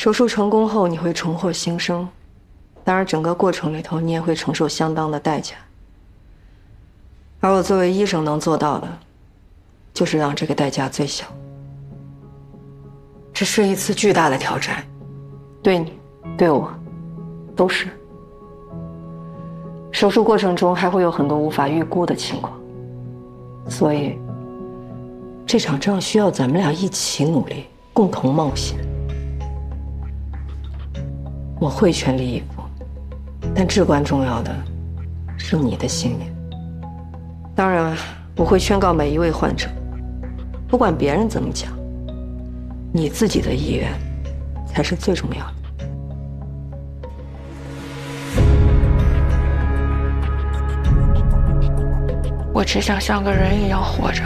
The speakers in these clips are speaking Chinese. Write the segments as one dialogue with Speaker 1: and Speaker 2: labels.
Speaker 1: 手术成功后，你会重获新生，当然整个过程里头你也会承受相当的代价。而我作为医生能做到的，就是让这个代价最小。这是一次巨大的挑战，对你，对我，都是。手术过程中还会有很多无法预估的情况，所以这场仗需要咱们俩一起努力，共同冒险。我会全力以赴，但至关重要的是你的信念。当然，我会宣告每一位患者，不管别人怎么讲，你自己的意愿才是最重要的。
Speaker 2: 我只想像个人一样活着。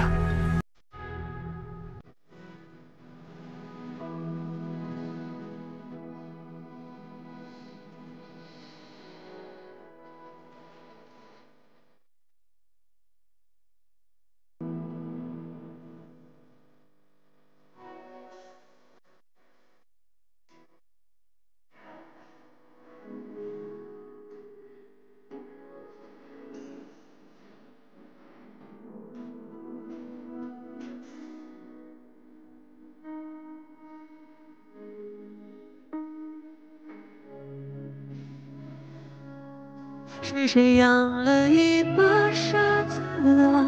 Speaker 3: 是谁养了一把傻子啊？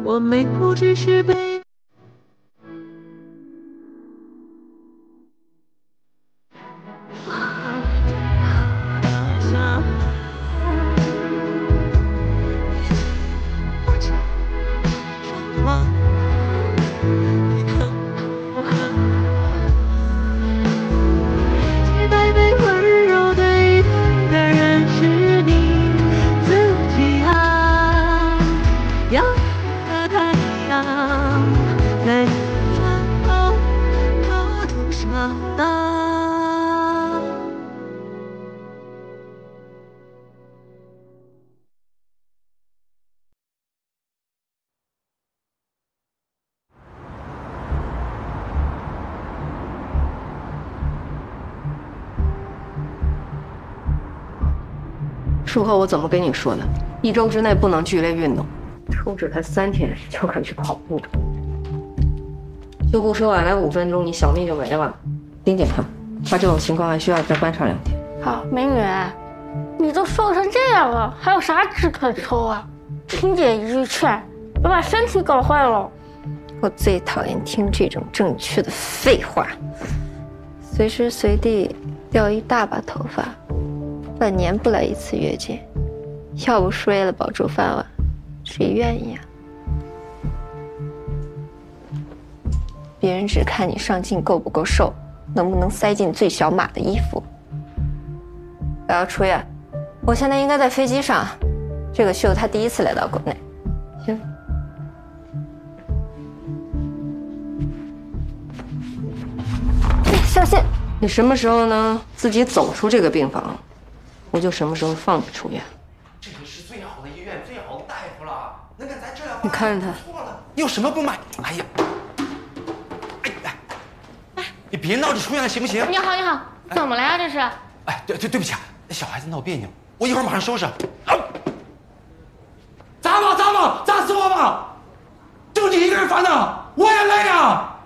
Speaker 3: 我没哭，只是被。
Speaker 1: 术后我怎么跟你说的？1周之内不能剧烈运动，抽脂才3天就敢去跑步。救护车晚来5分钟，你小命就没了。丁检查，他这种情况还需要再观察2天。
Speaker 4: 好，美女，你都瘦成这样了，还有啥脂可抽啊？听姐一句劝，别把身体搞坏了。
Speaker 5: 我最讨厌听这种正确的废话，随时随地掉一大把头发。半年不来1次月经，要不是为了保住饭碗，谁愿意啊？别人只看你上镜够不够瘦，能不能塞进最小码的衣服。我要出院，我现在应该在飞机上。这个秀他第1次来到国内。行。小心！
Speaker 1: 你什么时候呢自己走出这个病房？我就什么时候放你出院。
Speaker 6: 这里是最好的医院，最好的大夫了，能给咱治疗。
Speaker 1: 你看着他，
Speaker 6: 错了，你有什么不满？哎呀，你别闹着出院了，行不行？
Speaker 4: 你好，你好，怎么了呀？这是？
Speaker 6: 哎，对不起啊，那小孩子闹别扭，我一会儿马上收拾。砸吧，砸死我吧！就你一个人烦恼，我也累啊。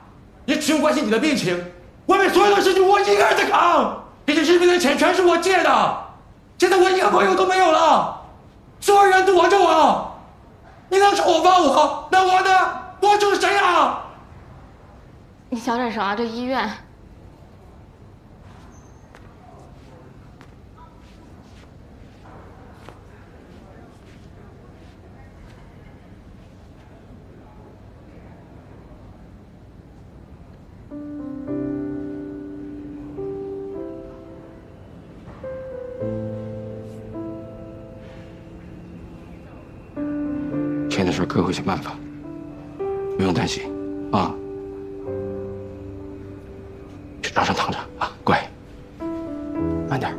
Speaker 6: 你只用关心你的病情，外面所有的事情我一个人在扛。这些治病的钱全是我借的。现在我一个朋友都没有了，所有人躲着我，你能丑化我，那我呢？我就是谁啊？
Speaker 4: 你小点声啊，这医院。
Speaker 6: 钱的事哥会想办法，不用担心啊。去床上躺着啊，乖，慢点。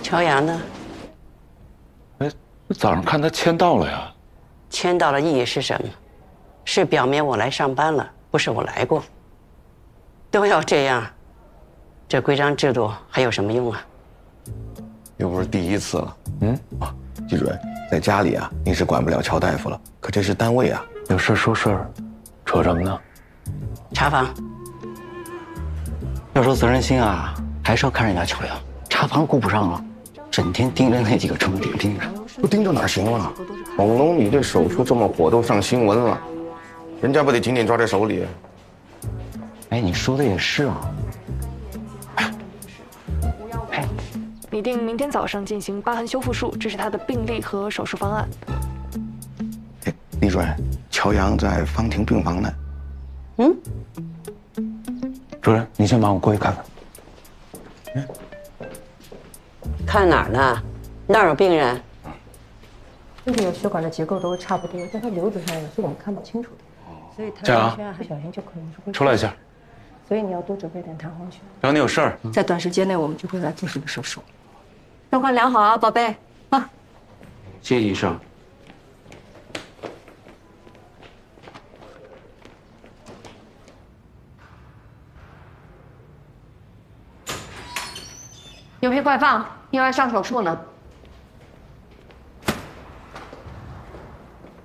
Speaker 7: 朝阳呢？
Speaker 8: 哎，早上看他签到了呀。
Speaker 7: 签到的意义是什么？是表明我来上班了，不是我来过。都要这样，这规章制度还有什么用啊？
Speaker 9: 又不是第一次了。季主任，在家里啊，您是管不了乔大夫了，可这是单位啊。
Speaker 8: 有事说事儿，扯什么呢？
Speaker 7: 查房。
Speaker 10: 要说责任心啊，还是要看人家乔阳。查房顾不上了，整天盯着那几个重点病人。
Speaker 9: 不盯着哪行啊？猛龙，你这手术这么火，都上新闻了，人家不得紧紧抓在手里？
Speaker 10: 哎，你说的也是啊。
Speaker 11: 拟定明天早上进行疤痕修复术，这是他的病历和手术方案。
Speaker 9: 哎，李主任，乔阳在方亭病房呢。
Speaker 8: 主任，你先帮我过去看看。
Speaker 7: 看哪儿呢？那儿有病人。
Speaker 1: 身体有血管的结构都差不多，但它瘤子上有些我们看不清楚的，所以
Speaker 8: 佳阳，
Speaker 1: 小心就可能是会
Speaker 8: 出来一下。
Speaker 1: 所以你要多准备点弹簧圈。
Speaker 8: 然后你有事儿，
Speaker 1: 在短时间内我们就会来做这个手术。
Speaker 5: 状况良好啊，宝贝。啊，
Speaker 8: 谢谢医生。
Speaker 5: 牛皮快放，又要上手术呢。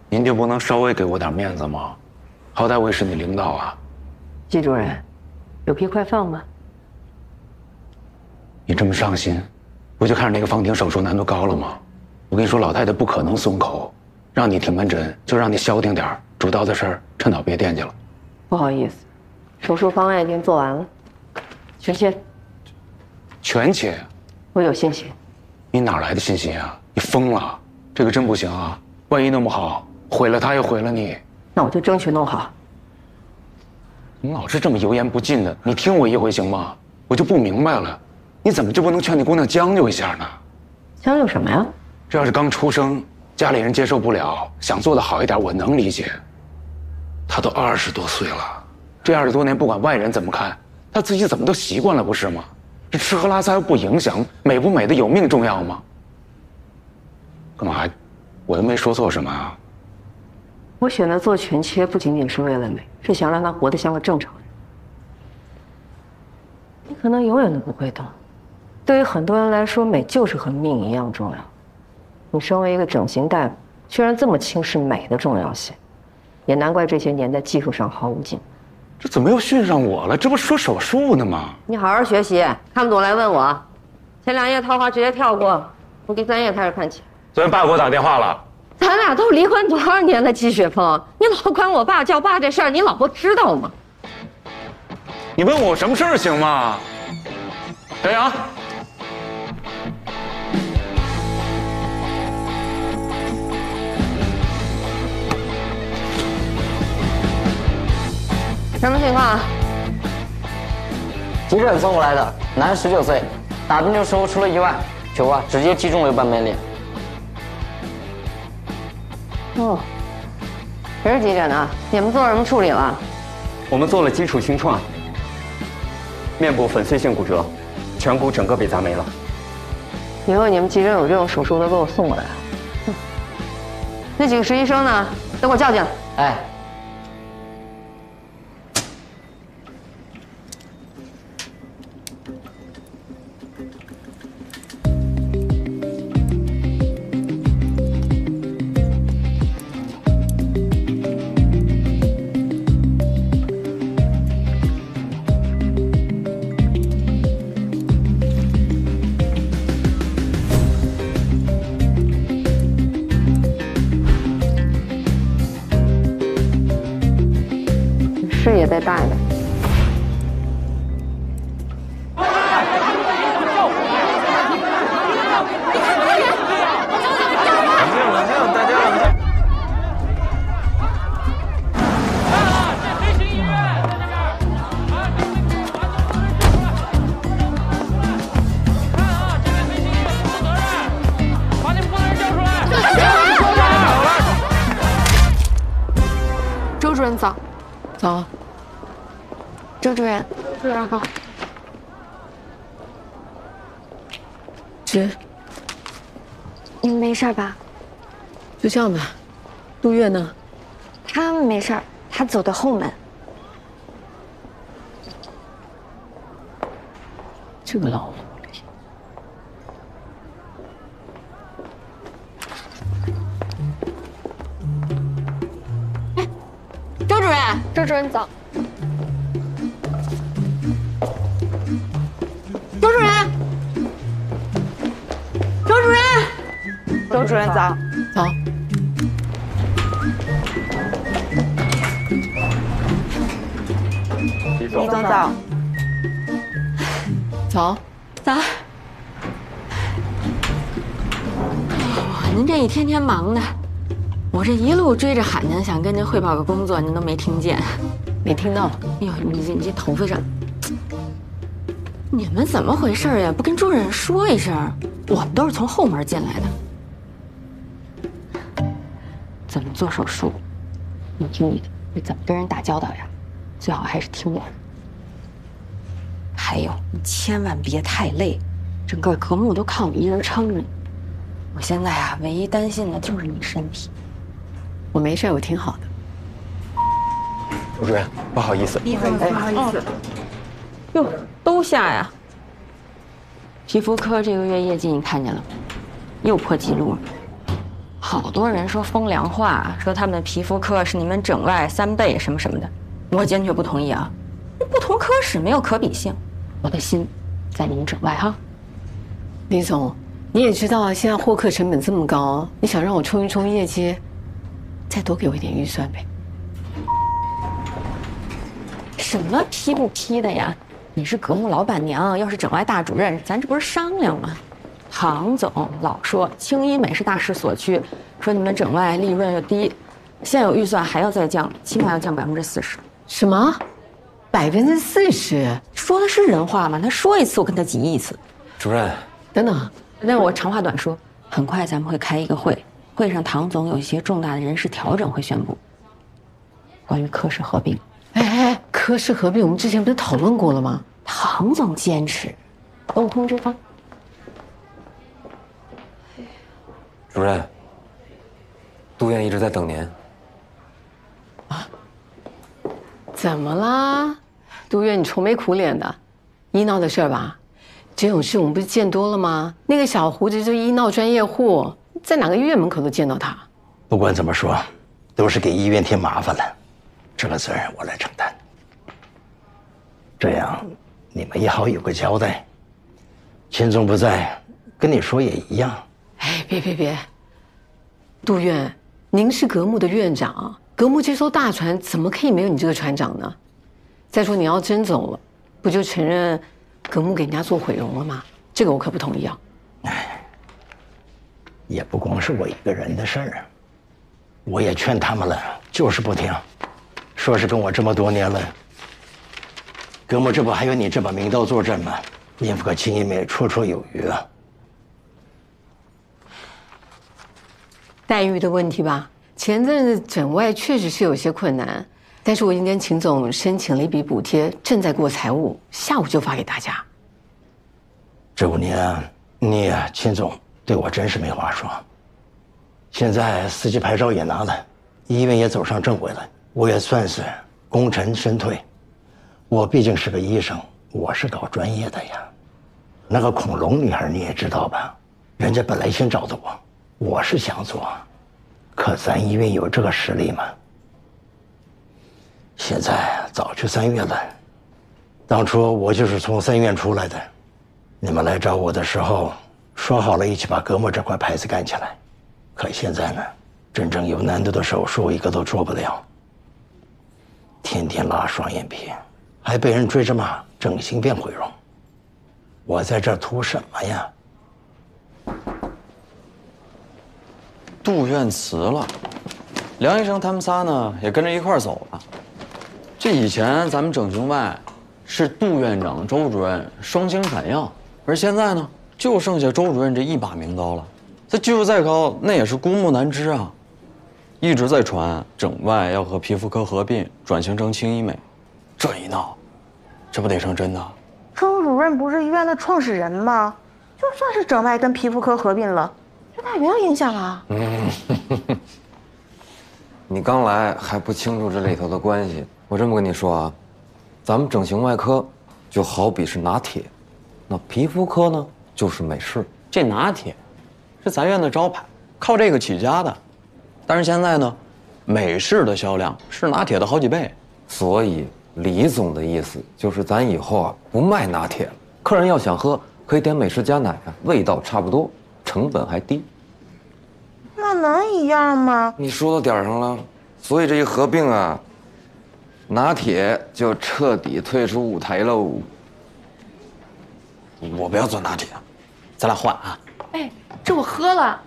Speaker 8: 您就不能稍微给我点面子吗？好歹我也是你领导啊。
Speaker 1: 季主任，有皮快放吗？
Speaker 8: 你这么上心，不就看着那个方婷手术难度高了吗？我跟你说，老太太不可能松口，让你挺门诊就让你消停点，主刀的事儿趁早别惦记了。
Speaker 1: 不好意思，手术方案已经做完了，全切。
Speaker 8: 全切？
Speaker 1: 我有信心。
Speaker 8: 你哪来的信心啊？你疯了？这个真不行啊！万一弄不好，毁了他又毁了你。
Speaker 1: 那我就争取弄好。
Speaker 8: 你老是这么油盐不进的，你听我一回行吗？我就不明白了，你怎么就不能劝你姑娘将就一下呢？
Speaker 1: 将就什么呀？
Speaker 8: 这要是刚出生，家里人接受不了，想做的好一点，我能理解。她都20多岁了，这20多年不管外人怎么看，她自己怎么都习惯了，不是吗？这吃喝拉撒又不影响，美不美的有命重要吗？干嘛？我又没说错什么啊。
Speaker 1: 我选择做全切不仅仅是为了美，是想让她活得像个正常人。你可能永远都不会懂，对于很多人来说，美就是和命一样重要。你身为一个整形大夫，居然这么轻视美的重要性，也难怪这些年在技术上毫无进步。
Speaker 8: 这怎么又训上我了？这不是说手术呢吗？
Speaker 1: 你好好学习，看不懂来问我。前2页套话直接跳过，从第3页开始看起。
Speaker 8: 昨天爸给我打电话了。
Speaker 1: 咱俩都离婚多少年了，季雪峰，你老管我爸叫爸这事儿，你老婆知道吗？
Speaker 8: 你问我什么事儿行吗？小杨，
Speaker 5: 什么情况？
Speaker 10: 急诊送过来的，男，19岁，打针灸时候出了意外，球啊直接击中了半边脸。
Speaker 5: 哦，谁是急诊的？你们做什么处理了？
Speaker 12: 我们做了基础清创，面部粉碎性骨折，颧骨整个被砸没了。
Speaker 1: 以后你们急诊有这种手术都给我送过来。那几个实习生呢？都给我叫进来。
Speaker 10: 哎。
Speaker 1: 视野再大一点。
Speaker 6: 冷静，大家冷静。
Speaker 11: 周主任早。
Speaker 1: 早。
Speaker 11: 周主任，
Speaker 1: 主任好。姐，
Speaker 5: 你没事吧？
Speaker 1: 就这样吧。杜月呢？
Speaker 5: 他没事，他走的后门。
Speaker 1: 这个老狐
Speaker 5: 狸。周主任，周主任早。周主任，周主任，
Speaker 13: 周主任早。
Speaker 1: 早。
Speaker 13: 李总早。
Speaker 1: 早。
Speaker 5: 早。
Speaker 2: 您这一天天忙的，我这一路追着喊您，想跟您汇报个工作，您都没听见。
Speaker 1: 没听到。
Speaker 2: 哎呦，你这头发上，你们怎么回事呀？不跟周主任说一声？我们都是从后门进来的。怎么做手术？你听你的。你怎么跟人打交道呀？最好还是听我的。还有，你千万别太累，整个科目都靠你一人撑着。我现在啊，唯一担心的就是你身体。
Speaker 1: 我没事，我挺好的。
Speaker 12: 周主任，不好意思。
Speaker 13: 不好意思。
Speaker 2: 哟，都下呀。皮肤科这个月业绩你看见了吗？又破纪录了。好多人说风凉话，说他们的皮肤科是你们整外3倍什么什么的，我坚决不同意啊！不同科室没有可比性，我的心在你们整外哈。
Speaker 1: 李总，你也知道现在获客成本这么高，你想让我冲一冲业绩，再多给我一点预算呗。
Speaker 2: 什么批不批的呀？你是格木老板娘，要是整外大主任，咱这不是商量吗？唐总老说轻医美是大势所趋，说你们整外利润又低，现有预算还要再降，起码要降40%。
Speaker 1: 什么？40%？
Speaker 2: 说的是人话吗？他说一次我跟他急一次。
Speaker 12: 主任，
Speaker 1: 等等，
Speaker 2: 那我长话短说，很快咱们会开一个会，会上唐总有一些重大的人事调整会宣布，关于科室合并。
Speaker 1: 哎，科室合并我们之前不是讨论过了吗？
Speaker 2: 唐总坚持，等我通知他。
Speaker 12: 主任，杜院一直在等您。
Speaker 1: 啊？怎么啦？杜院，你愁眉苦脸的，医闹的事儿吧？这种事我们不是见多了吗？那个小胡子就是医闹专业户，在哪个医院门口都见到他。
Speaker 14: 不管怎么说，都是给医院添麻烦了，这个责任我来承担。这样你们也好有个交代。秦总不在，跟你说也一样。
Speaker 1: 哎，别，杜院，您是格木的院长，格木这艘大船怎么可以没有你这个船长呢？再说你要真走了，不就承认格木给人家做毁容了吗？这个我可不同意啊！
Speaker 14: 哎，也不光是我一个人的事儿啊，我也劝他们了，就是不听，说是跟我这么多年了，格木这不还有你这把名刀坐镇吗？应付个轻医美绰绰有余啊。
Speaker 1: 待遇的问题吧，前阵子整外确实是有些困难，但是我已经跟秦总申请了一笔补贴，正在过财务，下午就发给大家。
Speaker 14: 这5年啊，你呀，秦总对我真是没话说。现在司机牌照也拿了，医院也走上正轨了，我也算是功成身退。我毕竟是个医生，我是搞专业的呀。那个恐龙女孩你也知道吧？人家本来先找的我是想做，可咱医院有这个实力吗？现在早去3月了，当初我就是从3院出来的。你们来找我的时候，说好了一起把格木这块牌子干起来，可现在呢，真正有难度的手术一个都做不了，天天拉双眼皮，还被人追着骂整形变毁容，我在这图什么呀？
Speaker 15: 杜院辞了，梁医生他们仨呢也跟着一块儿走了。这以前咱们整形外是杜院长、周主任双星闪耀，而现在呢就剩下周主任这一把名刀了。他技术再高，那也是孤木难支啊。一直在传整外要和皮肤科合并，转型成轻医美，这一闹，这不得成真的？
Speaker 13: 周主任不是医院的创始人吗？就算是整外跟皮肤科合并了，这
Speaker 16: 被大元影响了。
Speaker 17: 你刚来还不清楚这里头的关系。我这么跟你说啊，咱们整形外科就好比是拿铁，那皮肤科呢就是美式。
Speaker 15: 这拿铁是咱院的招牌，靠这个起家的。但是现在呢，美式的销量是拿铁的好几倍。
Speaker 17: 所以李总的意思就是咱以后啊不卖拿铁了，客人要想喝可以点美式加奶啊，味道差不多，成本还低。
Speaker 16: 那能一样吗？
Speaker 17: 你说到点儿上了，所以这一合并啊，拿铁就彻底退出舞台喽。
Speaker 15: 我不要做拿铁，咱俩换啊。
Speaker 16: 哎，这我喝了。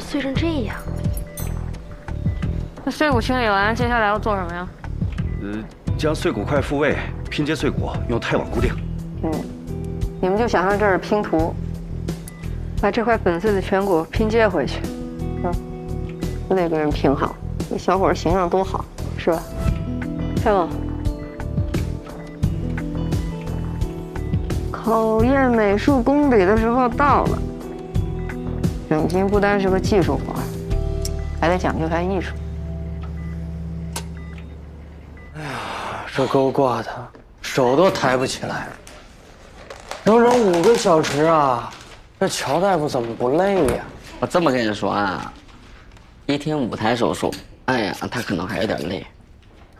Speaker 16: 碎成这样，
Speaker 2: 那碎骨清理完，接下来要做什么呀？
Speaker 18: 将碎骨块复位，拼接碎骨，用钛网固定。
Speaker 1: 你们就想象这是拼图，把这块粉碎的颧骨拼接回去，都得给人拼好。这小伙形象多好，是吧？太棒！考验美术功底的时候到了。整形不单是个技术活，还得讲究它艺术。
Speaker 14: 哎呀，这钩挂的手都抬不起来了，整整5个小时啊！这乔大夫怎么不累呀？
Speaker 10: 我这么跟你说啊，1天5台手术，哎呀，他可能还有点累。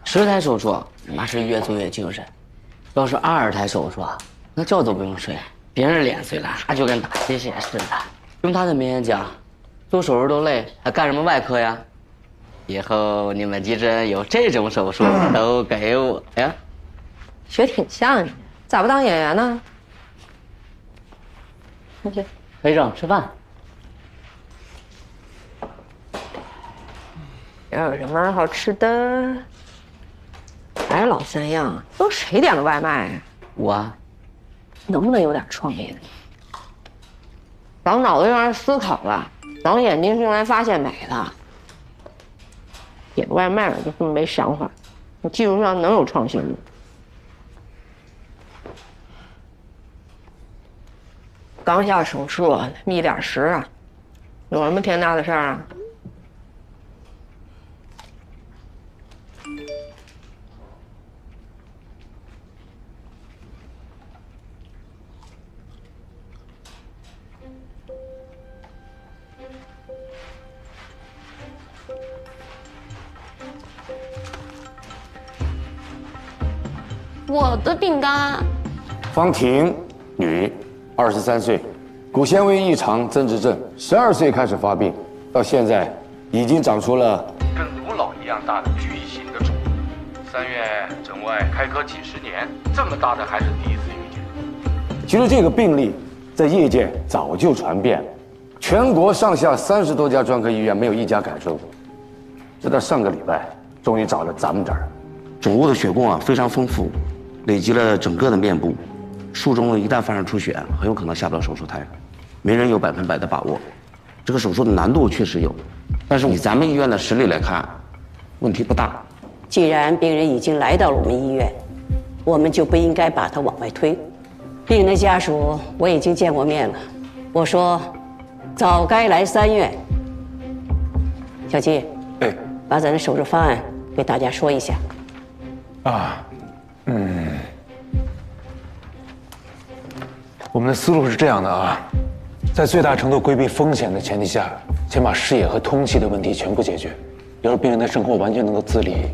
Speaker 10: 10台手术，那是越做越精神。要是20台手术，那觉都不用睡，别人脸碎了，他就跟打鸡血似的。用他的名言讲，做手术都累，还干什么外科呀？以后你们急诊有这种手术都给我呀。
Speaker 1: 学挺像你，咋不当演员呢？
Speaker 10: 去，裴正吃饭。
Speaker 1: 要有什么好吃的？还是老三样，都谁点的外卖啊？
Speaker 10: 我，
Speaker 1: 能不能有点创意？长脑子用来思考的，长眼睛是用来发现美的。点外卖就这么没想法，你技术上能有创新吗？刚下手术1点10啊，有什么天大的事儿啊？
Speaker 4: 我的饼干。
Speaker 8: 方婷，女，23岁，骨纤维异常增殖症，12岁开始发病，到现在已经长出了
Speaker 6: 跟卢老一样大的巨型的肿。3月整外开科几10年，这么大的还是第一次遇见。
Speaker 8: 其实这个病例在业界早就传遍了，全国上下30多家专科医院没有一家敢收。直到上个礼拜，终于找了咱们这儿。
Speaker 19: 肿物的血供非常丰富，累积了整个的面部，术中一旦发生出血，很有可能下不了手术台，没人有100%的把握。这个手术的难度确实有，但是以咱们医院的实力来看，问题不大。
Speaker 7: 既然病人已经来到了我们医院，我们就不应该把他往外推。病人的家属我已经见过面了，我说早该来3院。小季，把咱的手术方案给大家说一下。
Speaker 8: 我们的思路是这样的啊，在最大程度规避风险的前提下，先把视野和通气的问题全部解决，要是病人的生活完全能够自理。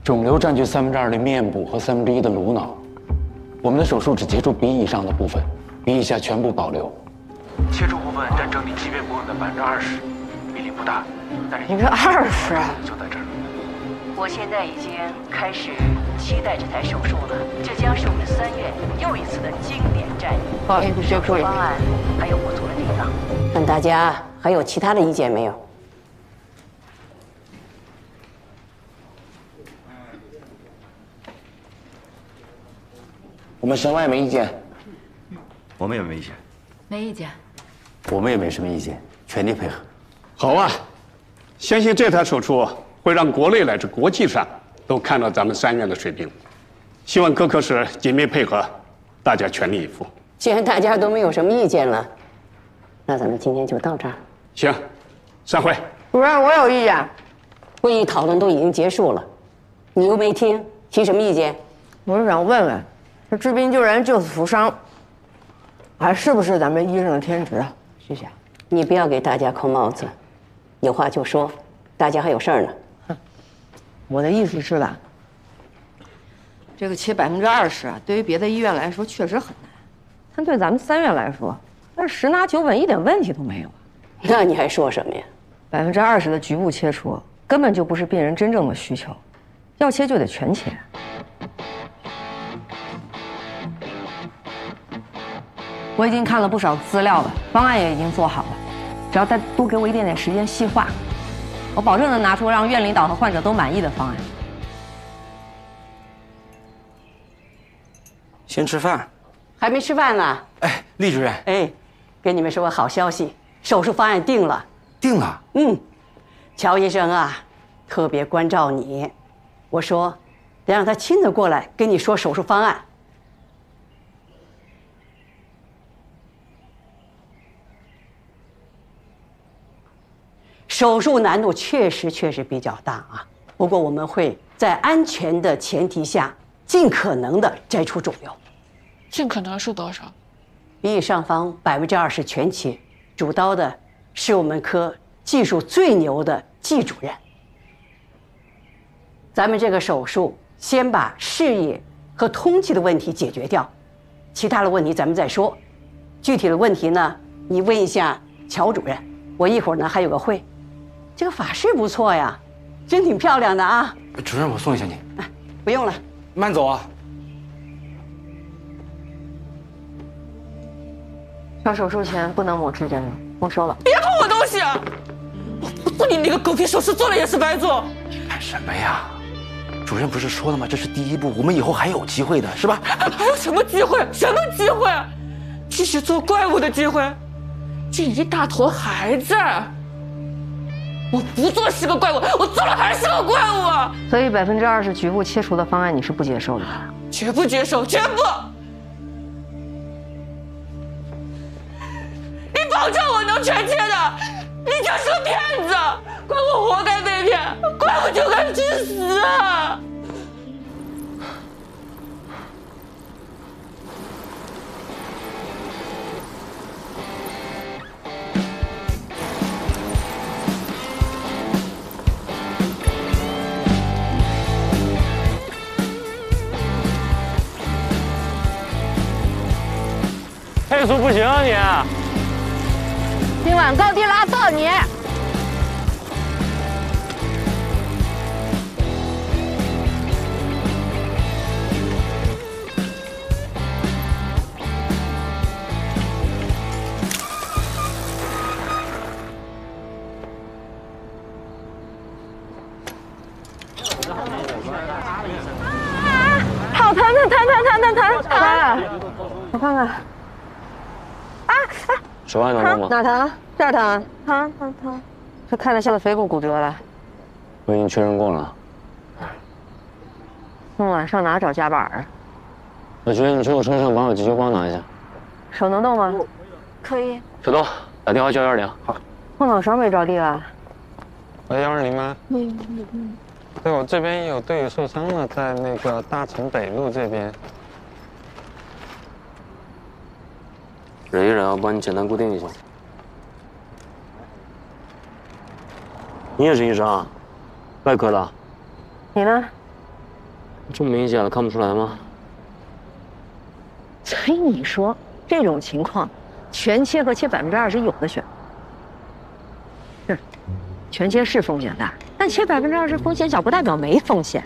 Speaker 8: 肿瘤占据2/3的面部和1/3的颅脑，我们的手术只切除鼻以上的部分，鼻以下全部保留。
Speaker 6: 切除部分占整体疾病部分的20%，比例不大，但是
Speaker 1: 你这20啊，
Speaker 6: 就在这儿。
Speaker 20: 我现在已经开始期待这台手术了，这将是我们3院又一次的经典战役。
Speaker 1: 不好意思，
Speaker 20: 手术方案还有不足的地方。
Speaker 7: 看大家还有其他的意见没有？
Speaker 9: 我们省外没意见。
Speaker 18: 我们也没意见。
Speaker 2: 没意见。
Speaker 14: 我们也没什么意见，全力配合。
Speaker 21: 好啊，相信这台手术会让国内乃至国际上都看到咱们3院的水平。希望各科室紧密配合，大家全力以赴。
Speaker 7: 既然大家都没有什么意见了，那咱们今天就到这儿。
Speaker 21: 行，散会。
Speaker 7: 主任，我有意见。会议讨论都已经结束了，你又没听，提什么意见？
Speaker 1: 我是想问问，这治病救人、救死扶伤，还是不是咱们医生的天职啊？谢谢。
Speaker 7: 你不要给大家扣帽子，有话就说，大家还有事儿呢。
Speaker 1: 我的意思是吧，这个切20%啊，对于别的医院来说确实很难，但对咱们3院来说，那10拿9稳，一点问题都没有啊。
Speaker 7: 那你还说什么呀
Speaker 1: ？20%的局部切除根本就不是病人真正的需求，要切就得全切。我已经看了不少资料了，方案也已经做好了，只要再多给我一点点时间细化，我保证能拿出让院领导和患者都满意的方案。
Speaker 9: 先吃饭。
Speaker 7: 还没吃饭呢。
Speaker 9: 哎，厉主任。
Speaker 7: 哎，给你们说个好消息，手术方案定了。
Speaker 9: 定了。
Speaker 7: 乔医生啊，特别关照你，我说得让他亲自过来跟你说手术方案。手术难度确实比较大啊，不过我们会在安全的前提下，尽可能的摘除肿瘤。
Speaker 11: 尽可能是多少？
Speaker 7: 鼻翼上方20%全切，主刀的是我们科技术最牛的季主任。咱们这个手术先把视野和通气的问题解决掉，其他的问题咱们再说。具体的问题呢，你问一下乔主任。我一会儿呢还有个会。这个法式不错呀，真挺漂亮的啊。
Speaker 9: 主任，我送一下你。
Speaker 7: 不用了，
Speaker 9: 慢走啊。
Speaker 1: 上手术前不能抹指甲油，没收了。
Speaker 11: 别碰我东西！我不做你那个狗屁手术，做了也是白做。
Speaker 9: 干什么呀？主任不是说了吗？这是第一步，我们以后还有机会的，是吧？
Speaker 11: 还有什么机会？什么机会？继续做怪物的机会？这一大坨还在。我不做是个怪物，我做了还是个怪物。
Speaker 1: 所以20%局部切除的方案你是不接受的吧？
Speaker 11: 绝不接受，绝不！你保证我能全切的？你就是个骗子！怪我活该被骗，怪我就该去死啊！
Speaker 22: 配速不行啊你！
Speaker 4: 今晚高低拉爆你！
Speaker 1: 好疼！我看看。
Speaker 22: 手还能动吗？
Speaker 1: 哪疼？这儿疼。疼。是开玩笑的腓骨骨折了。
Speaker 22: 我已经确认过了。
Speaker 1: 那晚上哪找夹板啊？
Speaker 22: 我觉得你去我车上把我急救包拿一下。
Speaker 1: 手能动吗？
Speaker 4: 可以。
Speaker 22: 小东，打电话叫120。好。
Speaker 1: 后脑勺没着地了。
Speaker 22: 喂，120吗？对，我这边有队友受伤了，在那个大城北路这边。忍一忍，我帮你简单固定一下。你也是医生啊？外科的？
Speaker 1: 你呢？
Speaker 22: 这么明显了，看不出来吗？
Speaker 1: 所以你说这种情况，全切和切20%有的选。是，全切是风险大，但切20%风险小不代表没风险。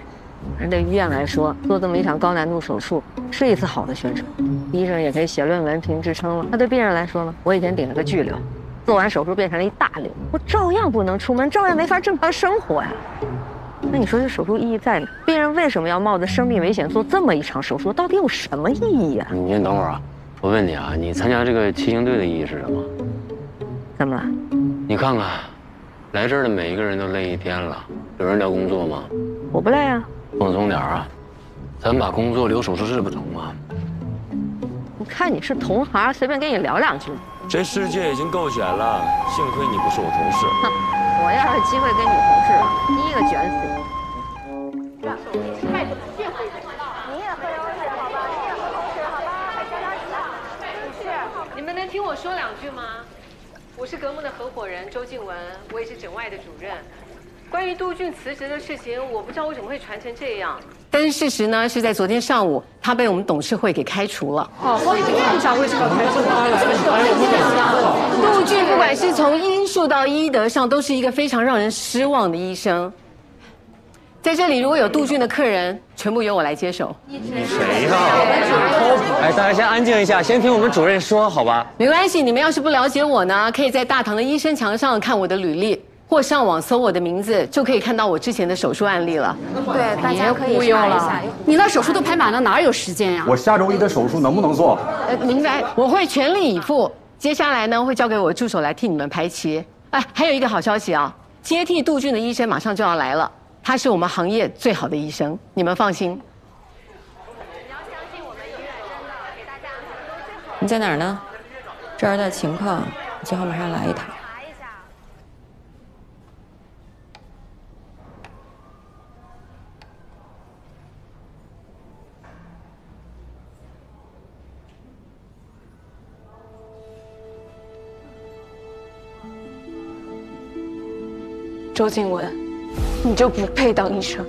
Speaker 1: 而对医院来说，做这么一场高难度手术是一次好的宣传，医生也可以写论文评职称了。那对病人来说呢？我以前顶了个巨瘤，做完手术变成了一大瘤，我照样不能出门，照样没法正常生活呀。
Speaker 2: 那你说这手术意义在哪？病人为什么要冒着生命危险做这么一场手术？到底有什么意义啊？
Speaker 3: 你先等会儿啊，我问你啊，你参加这个骑行队的意义是什么？
Speaker 2: 怎么了？
Speaker 3: 你看看，来这儿的每一个人都累一天了，有人聊工作吗？
Speaker 2: 我不累啊。
Speaker 3: 放松点啊，咱把工作留手术室不成吗？
Speaker 2: 我看你是同行，随便跟你聊两句。
Speaker 17: 这世界已经够险了，幸亏你不是我同事。
Speaker 2: 哼，我要是机会跟你同事，第一个卷死你。
Speaker 5: 你们能听我说两句吗？我是格木的合伙人周静文，我也是整外的主任。关于杜俊辞职的事情，我不知道为什么会传成这样。但是事实呢，是在昨天上午，他被我们董事会给开除了。哦，欢迎院长为什么要开除他？杜俊不管是从医术到医德上，都是一个非常让人失望的医生。在这里，如果有杜俊的客人，全部由我来接手。
Speaker 12: 谁呀？哎，大家先安静一下，先听我们主任说，好吧？
Speaker 5: 没关系，你们要是不了解我呢，可以在大堂的医生墙上看我的履历。或上网搜我的名字，就可以看到我之前的手术案例了。
Speaker 16: 对，大家可以查一下。你那手术都排满了，哪有时间呀？
Speaker 18: 我下周一的手术能不能做？
Speaker 5: 明白，我会全力以赴。接下来呢，会交给我助手来替你们排期。哎，还有一个好消息啊，接替杜俊的医生马上就要来了，他是我们行业最好的医生，你们放心。
Speaker 2: 你在哪儿呢？这儿的情况，最好马上来一趟。
Speaker 5: 周静文，你就不配当医生。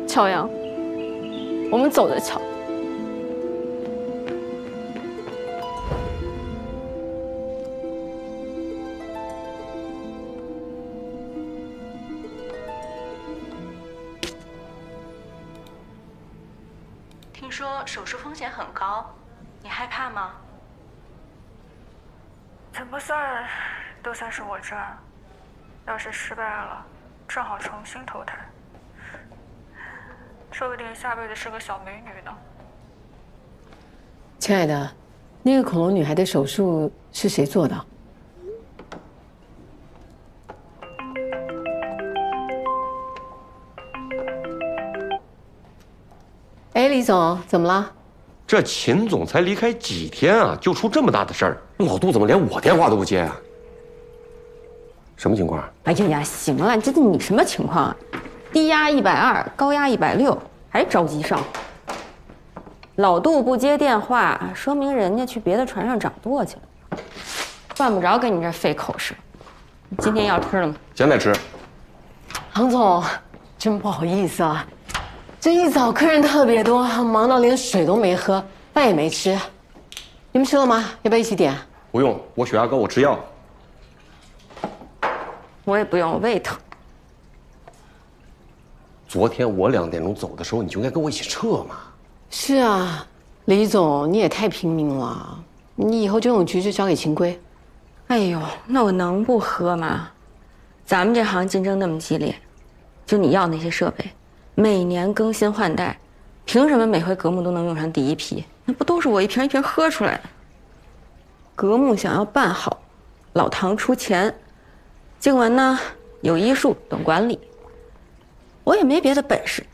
Speaker 5: 乔阳，我们走着瞧。
Speaker 20: 听说手术风险很高，你害怕吗？
Speaker 23: 怎么算都算是我赚，要是失败了，正好重新投胎，说不定下辈子是个小美女呢。
Speaker 5: 亲爱的，那个恐龙女孩的手术是谁做的？哎，李总，怎么了？
Speaker 24: 这秦总才离开几天啊，就出这么大的事儿，老杜怎么连我电话都不接啊？什么情况？
Speaker 2: 哎呀呀，行了，这你什么情况啊？低压120，高压160，还着急上？老杜不接电话，说明人家去别的船上掌舵去了，犯不着跟你这费口舌。今天要吃了吗？
Speaker 24: 现在吃。
Speaker 5: 杭总，真不好意思啊。这一早客人特别多，忙到连水都没喝，饭也没吃。你们吃了吗？要不要一起点？
Speaker 24: 不用，我血压高，我吃药。
Speaker 2: 我也不用，我胃疼。
Speaker 24: 昨天我2点钟走的时候，你就应该跟我一起撤嘛。
Speaker 5: 是啊，李总，你也太拼命了。你以后这种局就交给秦归。
Speaker 2: 哎呦，那我能不喝吗？咱们这行竞争那么激烈，就你要那些设备。每年更新换代，凭什么每回格木都能用上第一批？那不都是我一瓶一瓶喝出来的？格木想要办好，老唐出钱，静文呢有医术懂管理，我也没别的本事，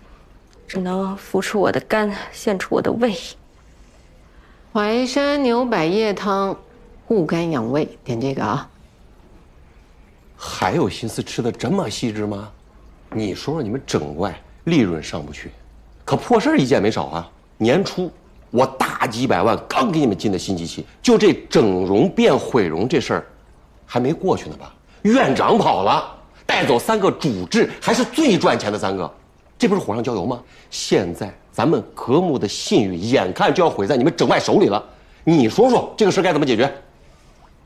Speaker 2: 只能付出我的肝，献出我的胃。
Speaker 5: 淮山牛百叶汤，护肝养胃，点这个啊。
Speaker 24: 还有心思吃的这么细致吗？你说说你们整外。利润上不去，可破事儿一件没少啊！年初我大几百万刚给你们进的新机器，就这整容变毁容这事儿，还没过去呢吧？院长跑了，带走3个主治，还是最赚钱的3个，这不是火上浇油吗？现在咱们格木的信誉眼看就要毁在你们整外手里了，你说说这个事该怎么解决？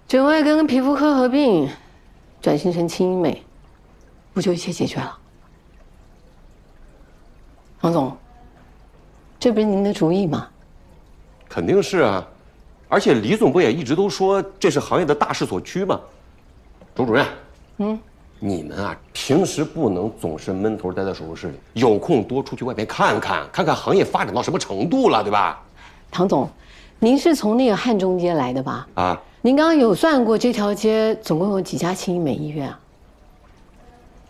Speaker 5: 整外跟皮肤科合并，转型成轻医美，不就一切解决了？王总，这不是您的主意吗？
Speaker 24: 肯定是啊，而且李总不也一直都说这是行业的大势所趋吗？周主任，你们啊，平时不能总是闷头待在手术室里，有空多出去外面看看，看看行业发展到什么程度了，对吧？
Speaker 1: 唐总，您是从那个汉中街来的吧？
Speaker 24: 啊，
Speaker 1: 您刚刚有算过这条街总共有几家轻医美医院啊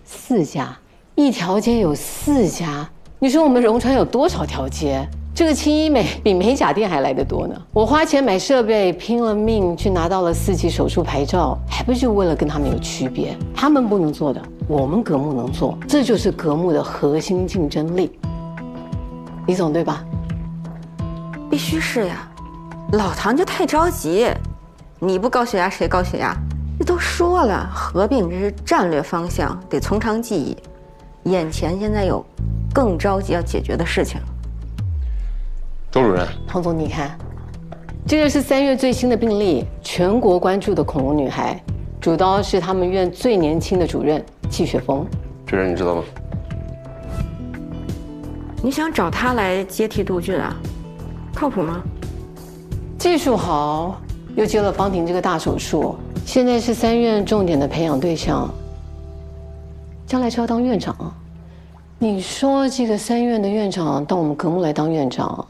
Speaker 1: ？4家，一条街有4家。你说我们荣川有多少条街？这个轻医美比美甲店还来得多呢。我花钱买设备，拼了命去拿到了4级手术牌照，还不就为了跟他们有区别？他们不能做的，我们格木能做，这就是格木的核心竞争力。李总，对吧？
Speaker 2: 必须是呀，老唐就太着急，你不高血压谁高血压？这都说了，合并这是战略方向，得从长计议。眼前现在有更着急要解决的事情。
Speaker 24: 周主任，
Speaker 1: 唐总，你看，这个是3月最新的病例，全国关注的恐龙女孩，主刀是他们院最年轻的主任季雪峰。
Speaker 24: 这人你知道吗？
Speaker 2: 你想找他来接替杜俊啊？靠谱吗？
Speaker 1: 技术好，又接了方婷这个大手术，现在是3院重点的培养对象，将来是要当院长。你说这个3院的院长到我们格木来当院长，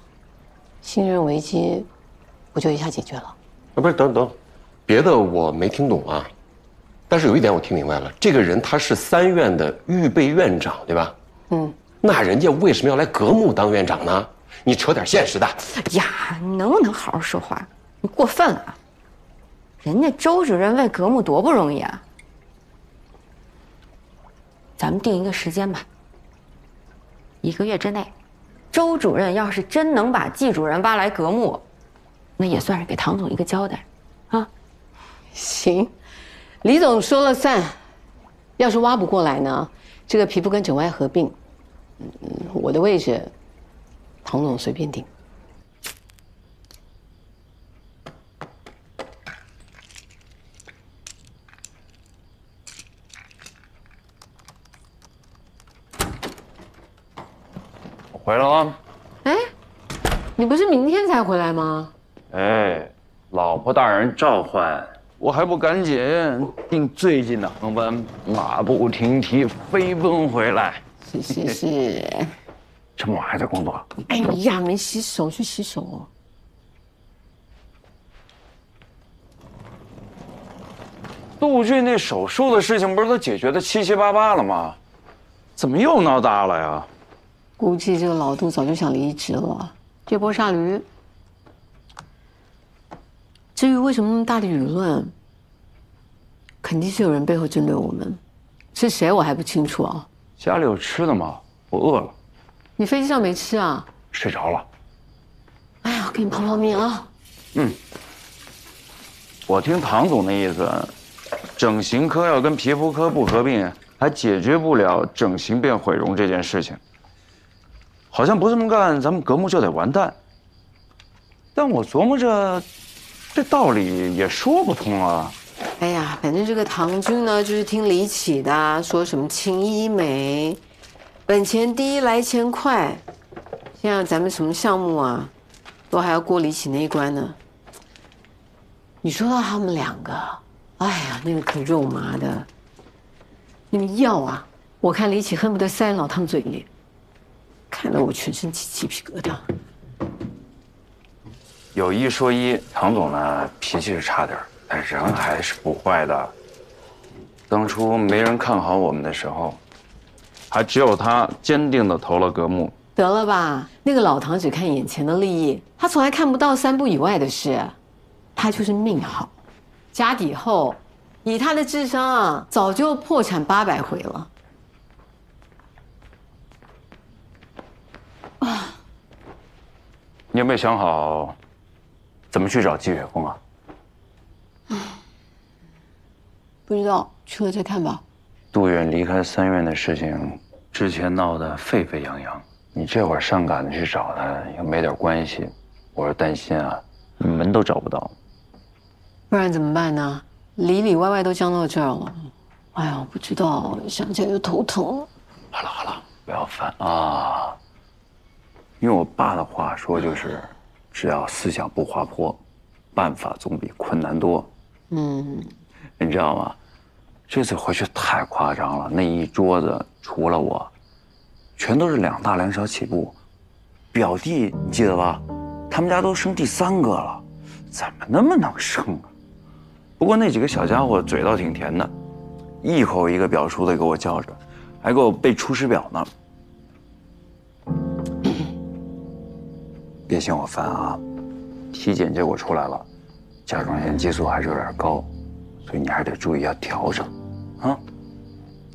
Speaker 1: 信任危机不就一下解决了？
Speaker 24: 啊，不是，等，别的我没听懂啊，但是有一点我听明白了，这个人他是3院的预备院长，对吧？那人家为什么要来格木当院长呢？你扯点现实的。
Speaker 2: 呀，你能不能好好说话？你过分了。人家周主任为格木多不容易啊。咱们定一个时间吧，1个月之内，周主任要是真能把季主任挖来格木，那也算是给唐总一个交代，啊？
Speaker 1: 行，李总说了算。要是挖不过来呢，这个皮肤跟整外合并，我的位置，唐总随便定。
Speaker 18: 回来了。
Speaker 1: 哎，你不是明天才回来吗？
Speaker 18: 哎，老婆大人召唤，我还不赶紧订最近的航班，马不停蹄飞奔回来。
Speaker 1: 是。
Speaker 18: 这么晚还在工作？
Speaker 1: 哎呀，没洗手，去洗手哦。
Speaker 18: 杜俊那手术的事情不是都解决的七七八八了吗？怎么又闹大了呀？
Speaker 1: 估计这个老杜早就想离职了，这波杀驴。至于为什么那么大的舆论，肯定是有人背后针对我们，是谁我还不清楚啊。
Speaker 18: 家里有吃的吗？我饿了。
Speaker 1: 你飞机上没吃啊？
Speaker 18: 睡着了。
Speaker 1: 哎呀，给你泡泡面啊。
Speaker 18: 我听唐总的意思，整形科要跟皮肤科不合并，还解决不了整形变毁容这件事情。好像不这么干，咱们格木就得完蛋。但我琢磨着，这道理也说不通啊。
Speaker 1: 哎呀，反正这个唐军呢，就是听李启的，说什么轻医美，本钱第一，来钱快。现在咱们什么项目啊，都还要过李启那一关呢。你说到他们2个，哎呀，那个可肉麻的，那个药啊，我看李启恨不得塞老汤嘴里。看得我全身起鸡皮疙瘩。
Speaker 18: 有一说一，唐总呢脾气是差点，但人还是不坏的。当初没人看好我们的时候，还只有他坚定地投了格木。
Speaker 1: 得了吧，那个老唐只看眼前的利益，他从来看不到3步以外的事。他就是命好，家底厚，以他的智商啊，早就破产800回了。
Speaker 18: 你有没有想好怎么去找季雪峰啊？
Speaker 1: 不知道，去了再看吧。
Speaker 18: 杜远离开3院的事情，之前闹得沸沸扬扬，你这会儿上赶着去找他，又没点关系，我是担心啊，你门都找不到。
Speaker 1: 不然怎么办呢？里里外外都僵到这儿了。哎呀，不知道，想起来就头疼。
Speaker 18: 好了，不要烦啊。用我爸的话说就是，只要思想不滑坡，办法总比困难多。你知道吗？这次回去太夸张了，那一桌子除了我，全都是2大2小起步。表弟你记得吧？他们家都生第3个了，怎么那么能生啊？不过那几个小家伙嘴倒挺甜的，一口一个表叔的给我叫着，还给我背出师表呢。别嫌我烦啊！体检结果出来了，甲状腺激素还是有点高，所以你还得注意要调整，啊，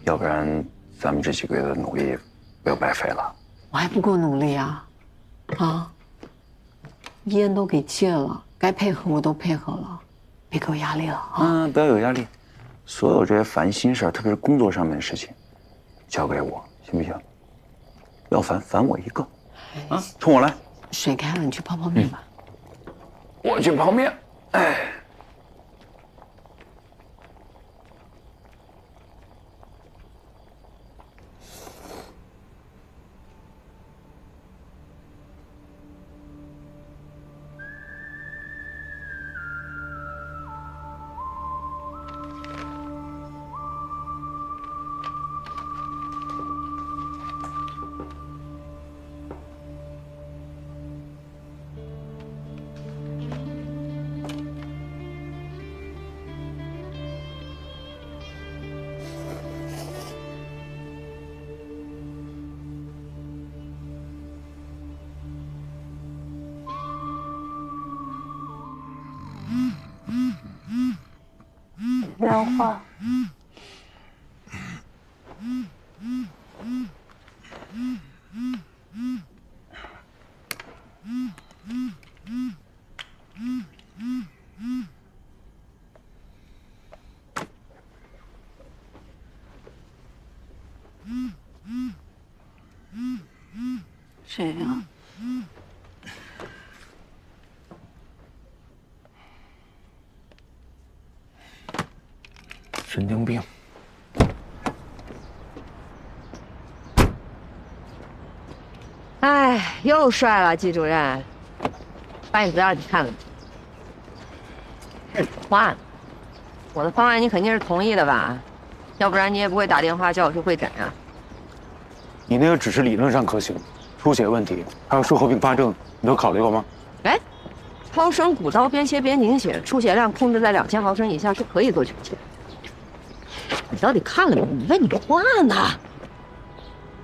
Speaker 18: 要不然咱们这几个月的努力不要白费了。
Speaker 16: 我还不够努力啊！啊，烟都给戒了，该配合我都配合了，别给我压力了啊！
Speaker 18: 不要有压力，所有这些烦心事儿，特别是工作上面的事情，交给我，行不行？要烦我一个，啊，冲我来。
Speaker 16: 水开了，你去泡泡面吧。
Speaker 18: 我去泡面。哎。
Speaker 4: 莲花。
Speaker 16: 谁呀？
Speaker 8: 神经病。
Speaker 1: 哎，又帅了，季主任，把你资料你看了没？换，我的方案你肯定是同意的吧？要不然你也不会打电话叫我去会诊啊。
Speaker 8: 你那个只是理论上可行，出血问题还有术后并发症，你都考虑过吗？
Speaker 1: 哎，超声骨刀边切边凝血，出血量控制在2000毫升以下是可以做全切。你到底看了没？你问你话呢？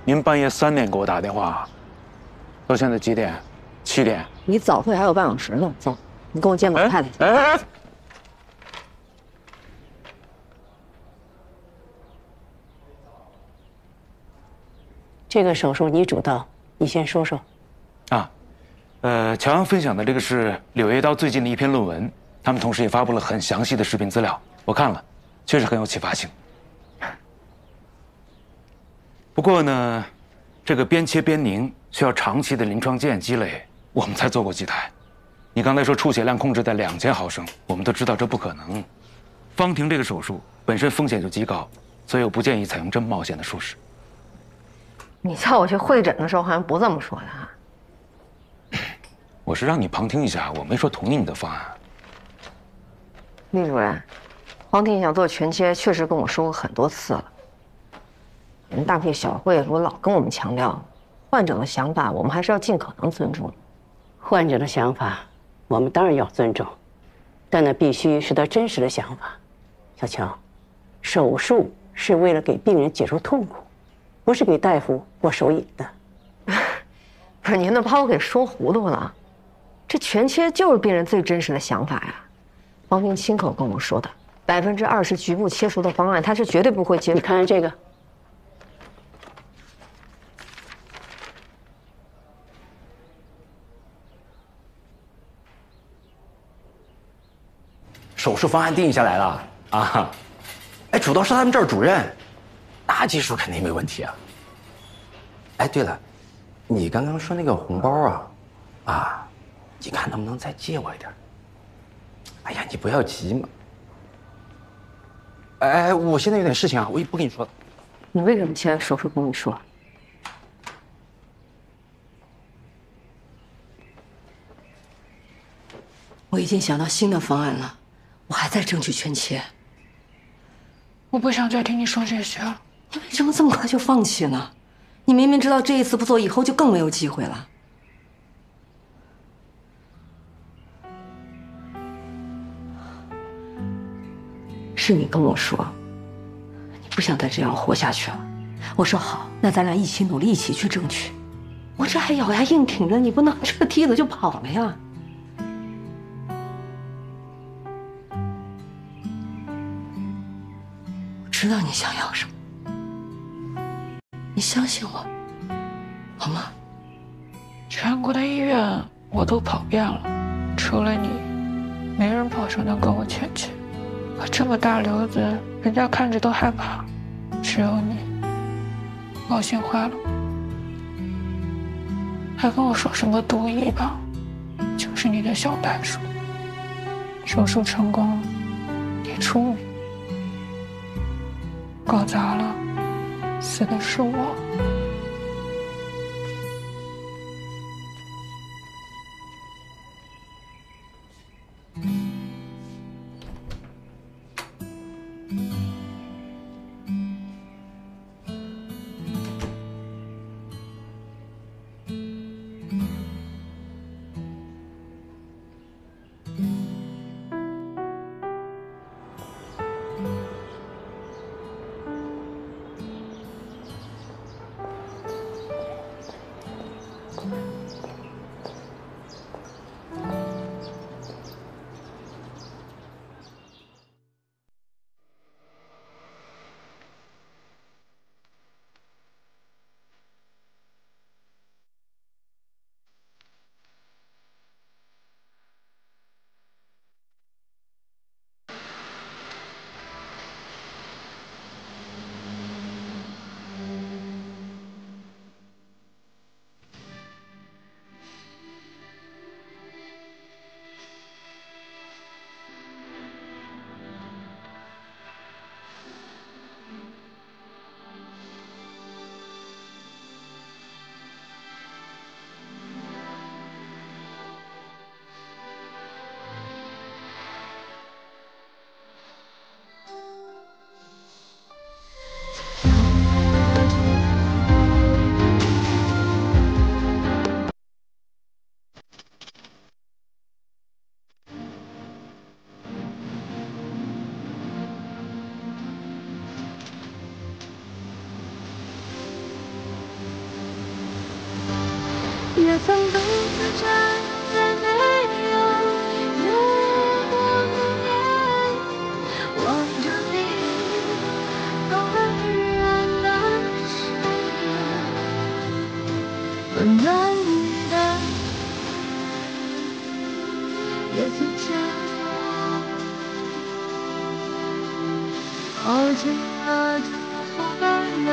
Speaker 8: 您半夜3点给我打电话，到现在几点？7点。
Speaker 1: 你早会还有半小时呢，走，你跟我见老太太去。
Speaker 8: 哎，
Speaker 7: 这个手术你主刀，你先说说。
Speaker 8: 啊，乔阳分享的这个是《柳叶刀》最近的一篇论文，他们同时也发布了很详细的视频资料，我看了，确实很有启发性。不过呢，这个边切边凝需要长期的临床经验积累，我们才做过几台。你刚才说出血量控制在2000毫升，我们都知道这不可能。方婷这个手术本身风险就极高，所以我不建议采用这么冒险的术式。
Speaker 1: 你叫我去会诊的时候好像不这么说的啊。
Speaker 8: 我是让你旁听一下，我没说同意你的方案。
Speaker 1: 厉主任，黄婷想做全切，确实跟我说过很多次了。人大会小会我老跟我们强调，患者的想法我们还是要尽可能尊重。
Speaker 7: 患者的想法，我们当然要尊重，但那必须是他真实的想法。小乔，手术是为了给病人解除痛苦，不是给大夫过手瘾的。
Speaker 1: 不是您都把我给说糊涂了，这全切就是病人最真实的想法呀。王婷亲口跟我说的，20%局部切除的方案，他是绝对不会接受。
Speaker 7: 你看看这个。
Speaker 14: 手术方案定下来了啊！哎，主刀是他们这儿主任，那技术肯定没问题啊。哎，对了，你刚刚说那个红包啊，你看能不能再借我一点？哎呀，你不要急嘛。哎，我现在有点事情啊，我也不跟你说了。
Speaker 1: 你为什么现在手术跟你说？我已经想到新的方案了，我还在争取权切。
Speaker 23: 我不想再听你说这些了。
Speaker 1: 你为什么这么快就放弃呢？你明明知道这一次不做，以后就更没有机会了。是你跟我说，你不想再这样活下去了。我说好，那咱俩一起努力，一起去争取。我这还咬牙硬挺着，你不能这梯子就跑了呀？我知道你想要什么，你相信我，好吗？
Speaker 23: 全国的医院我都跑遍了，除了你，没人保证能跟我签签。我这么大瘤子，人家看着都害怕，只有你，高兴坏了。还跟我说什么毒医吧，就是你的小白鼠。手术成功了，你出名；搞砸了，死的是我。
Speaker 4: 也曾独自站在没有月光的夜，望着你浑然的身影，温暖你的也曾将我抱紧了这份温暖。